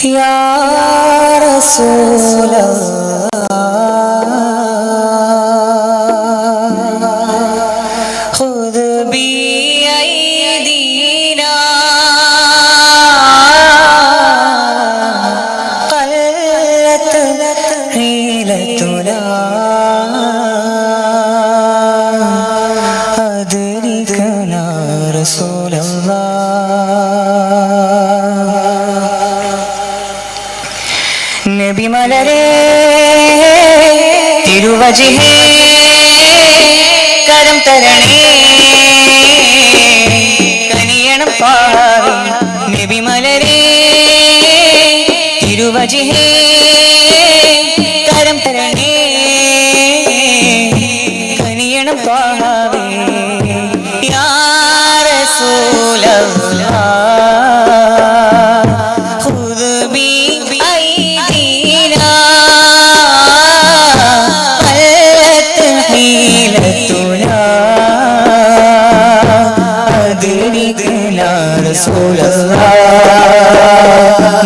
या रसूल खुद भी ऐदीना क़ल्लत हीलतुना अदरिकना रसूल നബി മലരേ തിരുവജിഹേ കരം തരണേ കനിയണം പാവി നബി മലരേ തിരുവജിഹേ കരം തരണേ കനിയണം പാവി യാ റസൂലല്ലാഹ്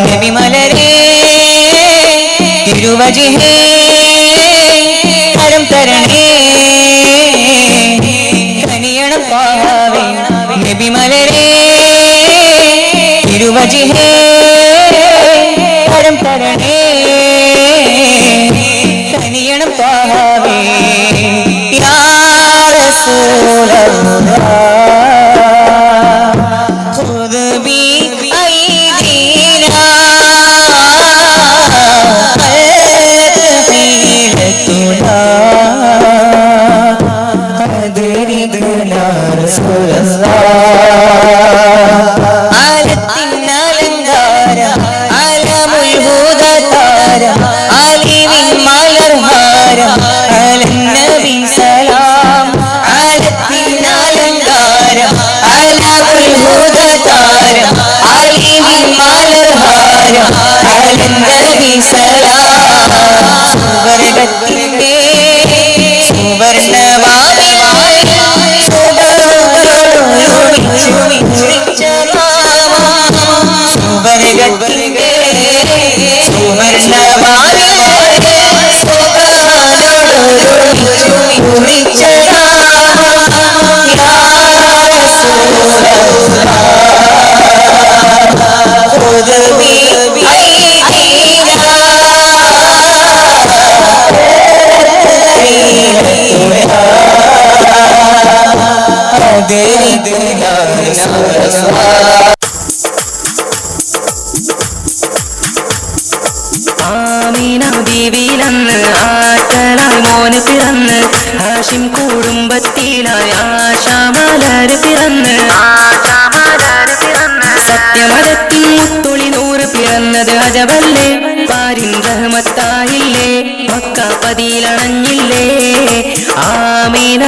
നബി മലരേ തിരുവജിഹേ കരം തരണേ കനിയണം പാവി നബി മലരേ തിരുവജിഹേ കരം തരണേ കനിയണം പാവി യാ റസൂലല്ലാഹ് ആമീന ബീവിയിലന്ന് ആറ്റലായി മോന് പിറന്ന് ഹാഷിം കുടുംബത്തിലായി ആശാമലർ പിറന്ന് സത്യമരത്തിൻ മുത്തുളി നൂറ് പിറന്നത് അജബല്ലേ പാരിൻ റഹ്മത്തായില്ലേ മക്ക പതിയിലണഞ്ഞില്ലേ ആമീന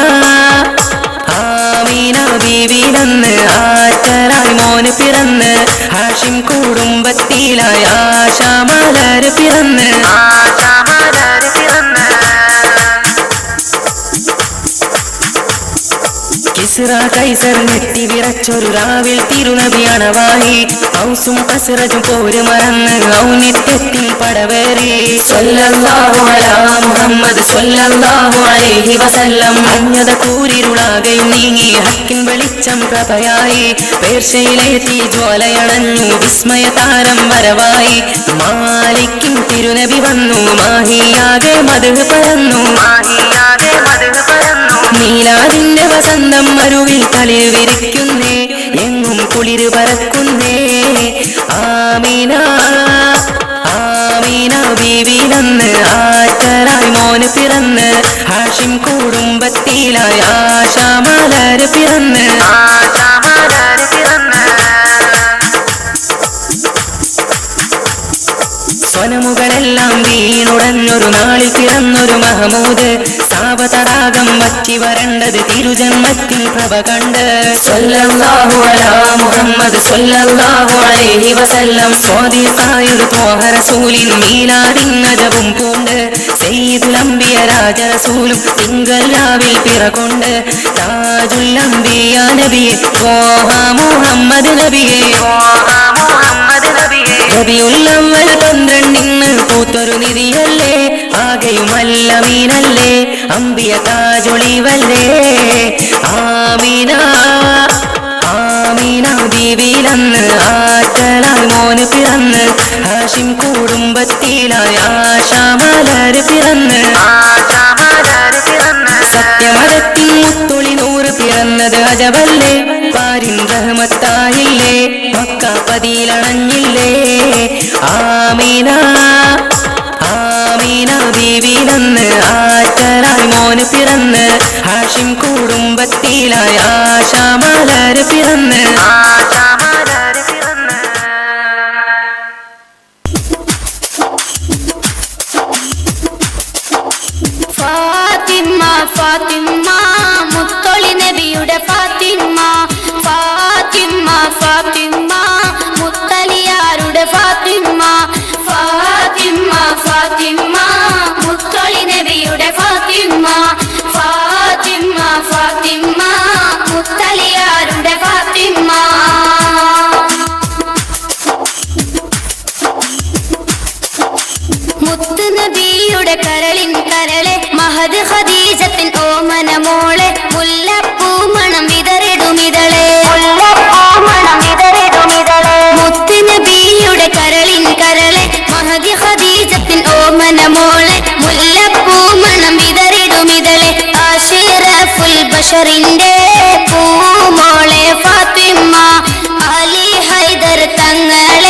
ആമീന ബീവിയിലന്ന് ആറ്റലായി മോന് പിറന്ന് ഹാഷിം കുടുംബത്തിലായി ആശാമലർ പിറന്ന് കിസ്റ കൈസർ നെറ്റി വിറച്ചൊരു രാവിൽ തിരുനബി അണവായി ഔസും കസ്റജും പോര് മറന്ന് ഔന്നിത്യത്തിൽ പടവേറി സ്വല്ലല്ലാഹു അലാ മുഹമ്മദ് സ്വല്ലല്ലാഹു അലൈഹി വസല്ലം അഞ്ഞത കൂരിരുളാകെയും നീങ്ങി ഹക്കിൻ വെളിച്ചം പ്രഭയായി പേർഷ്യയിലെ തീജ്വാലയണഞ്ഞു വിസ്മയതാരം വരവായി മാലിക്കിൻ തിരുനബി വന്നു മാഹിയാകെ മദ്ഹ് പരന്നു നീലാദിന്റെ വസന്തം മരുവിൽ തളിർ വിരിക്കുന്നേ എങ്ങും കുളിര് പരക്കുന്നേ ആമീന ആമീന ബീവിയിലന്ന് ആറ്റലായി മോന് പിറന്ന് ഹാഷിം കുടുംബത്തിലായി ആശാമലർ പിറന്ന് സ്വനമുകളെല്ലാം വീണുടഞ്ഞൊരു നാളിൽ പിറന്നൊരു മഹമൂദ് സാപതടാകം വറ്റി വരണ്ടത് തിരുജന്മത്തിൽ പ്രഭ കണ്ട് സ്വല്ലല്ലാഹു അലാ മുഹമ്മദ് സ്വല്ലല്ലാഹു അലൈഹി വസല്ലം സ്വാദിഖായൊരു ത്വാഹ റസൂലിൻ മീലാദിൻ അജബും പൂണ്ട് സയ്യിദുൽ അംബിയ രാജ റസൂലും തിങ്കൾ രാവിൽ പിറകൊണ്ട് താജുൽ അംബിയ നബിയെ ത്വാഹ മുഹമ്മദ് നബിയെ റബീഉൽ അവ്വൽ 12 പൂത്തൊരു നിധിയല്ലേ ആകെയുമല്ല മീനല്ലേ അമ്പിയ താജൊളിവല്ലേ ആമീന ആമീന ബീവിയിലന്ന് ആറ്റലായി മോന് പിറന്ന് ഹാഷിം കുടുംബത്തിലായി ആശാമലര് പിറന്ന് സത്യമതത്തിൻ മുത്തൊളി നൂറ് പിറന്നത് അജബല്ലേ പാരിൻ റഹ്മത്തായില്ലേ മക്ക പതിയിലണഞ്ഞില്ലേ ആമീന ആമീന ബീവിയിലന്ന് ആറ്റലായി മോന് പിറന്ന് ഹാഷിം കുടുംബത്തിലായി ആശാമലര് പിറന്ന് ഫാത്തിമ ഫാത്തിമ മുത്തൊളി നബിയുടെ ഫാത്തിമ ഫാത്തിമ ഫാത്തിമ മുത്തലിയാരുടെ ഫാത്തിമ ഫാത്തിമ ഫാത്തിമ മുത്തൊളി നബിയുടെ ഫാത്തിമ ഫാത്തിമ ഫാത്തിമ മുത്തലിയാരുടെ ഫാത്തിമ മുത്ത് നബിയുടെ കരളിൻ കരളെ മഹദ് ഖദീജത്തിൻ ഓമന മോളെ മുല്ലപ്പൂ മണം വിതറിടുമിതളെ മുത്ത് നബിയുടെ കരളിൻ കരളെ മഹദ് ഖദീജത്തിൻ ഓമന മോളെ മുല്ലപ്പൂ മണം വിതറിടുമിതളെ അഷ്റഫുൽ ബശറിന്റെ പൂമോളെ ഫാത്തിമ അലി ഹൈദർ തങ്ങളെ